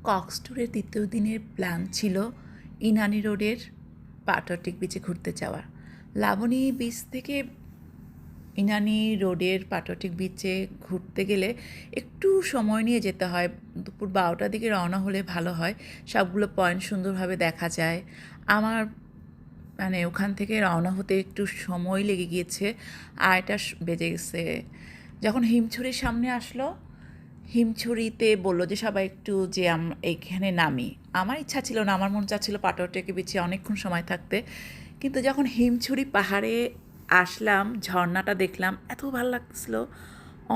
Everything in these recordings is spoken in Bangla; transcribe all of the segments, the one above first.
কক্স ট্যুরের দ্বিতীয় দিনের প্ল্যান ছিল ইনানি রোডের পাট্রাটিক বিচে ঘুরতে যাওয়া। লাবণী বিচ থেকে ইনানি রোডের পাট্রাটিক বিচে ঘুরতে গেলে একটু সময় নিয়ে যেতে হয়। দুপুর 12টার দিকে রওনা হলে ভালো হয়, সবগুলো পয়েন্ট সুন্দরভাবে দেখা যায়। আমার ওখান থেকে রওনা হতে একটু সময় লেগে গিয়েছে, 8টা বেজে গেছে। যখন হিমছড়ির সামনে আসলো, হিমছড়িতে বলল যে সবাই একটু যে এইখানে নামি। আমার ইচ্ছা ছিল না, আমার মন চাচ্ছিল পাটুয়াটিকে বিচে অনেকক্ষণ সময় থাকতে। কিন্তু যখন হিমছড়ি পাহাড়ে আসলাম, ঝর্ণাটা দেখলাম, এত ভালো লাগছিল।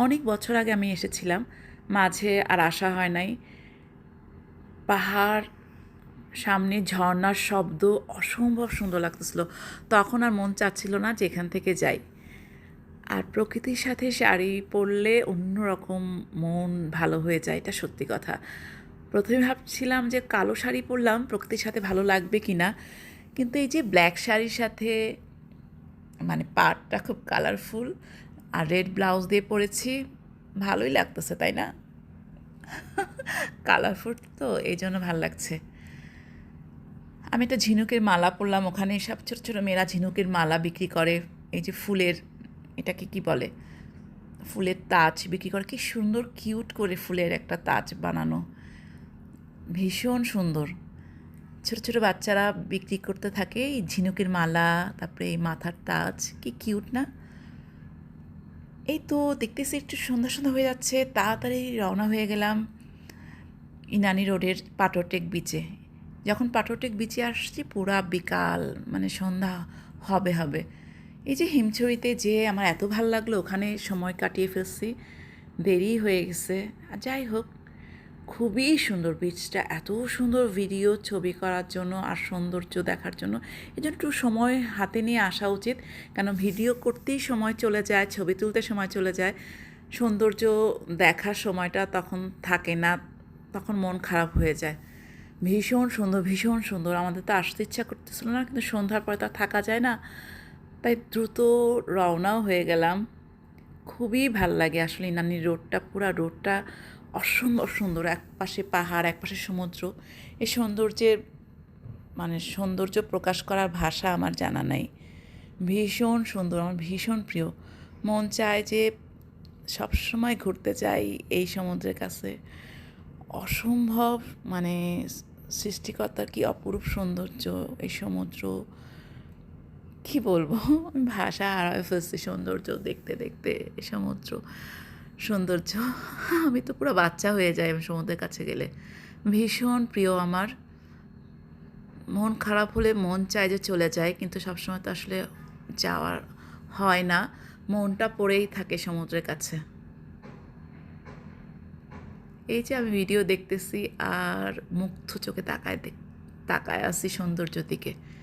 অনেক বছর আগে আমি এসেছিলাম, মাঝে আর আসা হয় নাই। পাহাড় সামনে ঝর্ণার শব্দ অসম্ভব সুন্দর লাগতেছিল। তখন আর মন চাচ্ছিল না যে এখান থেকে যাই। আর প্রকৃতির সাথে শাড়ি পরলে অন্যরকম মন ভালো হয়ে যায়, এটা সত্যি কথা। প্রথমে ভাবছিলাম যে কালো শাড়ি পরলাম প্রকৃতির সাথে ভালো লাগবে কি না, কিন্তু এই যে ব্ল্যাক শাড়ির সাথে পাড়টা খুব কালারফুল আর রেড ব্লাউজ দিয়ে পরেছি, ভালোই লাগতেছে, তাই না? কালারফুল তো এই জন্য ভালো লাগছে। আমি একটা ঝিনুকের মালা পরলাম, ওখানে সব ছোটো ছোটো মেয়েরা ঝিনুকের মালা বিক্রি করে। এই যে ফুলের, এটাকে কি বলে, ফুলের তাজ বিক্রি করে। কি সুন্দর কিউট করে ফুলের একটা তাজ বানানো, ভীষণ সুন্দর। ছোটো ছোটো বাচ্চারা বিক্রি করতে থাকে এই ঝিনুকের মালা, তারপরে এই মাথার তাজ, কি কিউট না? এই তো দেখতেছি একটু সন্ধ্যা সন্ধ্যা হয়ে যাচ্ছে, তাড়াতাড়ি রওনা হয়ে গেলাম ইনানি রোডের পাটরটেক বিচে। যখন পাটরটেক বিচে আসছি পুরা বিকাল, সন্ধ্যা হবে হবে। এই যে হিমছড়িতে যে আমার এত ভালো লাগলো, ওখানে সময় কাটিয়ে ফেলছি, দেরি হয়ে গেছে। আর যাই হোক, খুবই সুন্দর বিচটা, এত সুন্দর ভিডিও ছবি করার জন্য আর সৌন্দর্য দেখার জন্য। এই জন্য একটু সময় হাতে নিয়ে আসা উচিত, কেন ভিডিও করতেই সময় চলে যায়, ছবি তুলতে সময় চলে যায়, সৌন্দর্য দেখার সময়টা তখন থাকে না, তখন মন খারাপ হয়ে যায়। ভীষণ সুন্দর, ভীষণ সুন্দর। আমাদের তো আসতে ইচ্ছা করতেছিল না, কিন্তু সন্ধ্যার পরে তো থাকা যায় না, তাই দ্রুত রওনাও হয়ে গেলাম। খুবই ভাল লাগে আসলে ইনানি রোডটা, পুরা রোডটা অসম্ভব সুন্দর। এক পাশে পাহাড়, এক পাশে সমুদ্র। এই সৌন্দর্যের সৌন্দর্য প্রকাশ করার ভাষা আমার জানা নাই। ভীষণ সুন্দর, আমার ভীষণ প্রিয়। মন চায় যে সবসময় ঘুরতে যাই এই সমুদ্রের কাছে। অসম্ভব সৃষ্টিকর্তার কি অপরূপ সৌন্দর্য এই সমুদ্র, কি বলবো, আমি ভাষা হারায় ফেলছি সৌন্দর্য দেখতে দেখতে। এই সমুদ্র সৌন্দর্য, আমি তো পুরো বাচ্চা হয়ে যাই আমি সমুদ্রের কাছে গেলে। ভীষণ প্রিয় আমার। মন খারাপ হলে মন চায় যে চলে যায়, কিন্তু সবসময় তো আসলে যাওয়ার হয় না, মনটা পড়েই থাকে সমুদ্রের কাছে। এই যে আমি ভিডিও দেখতেছি আর মুগ্ধ চোখে তাকায় আছি সৌন্দর্য দিকে।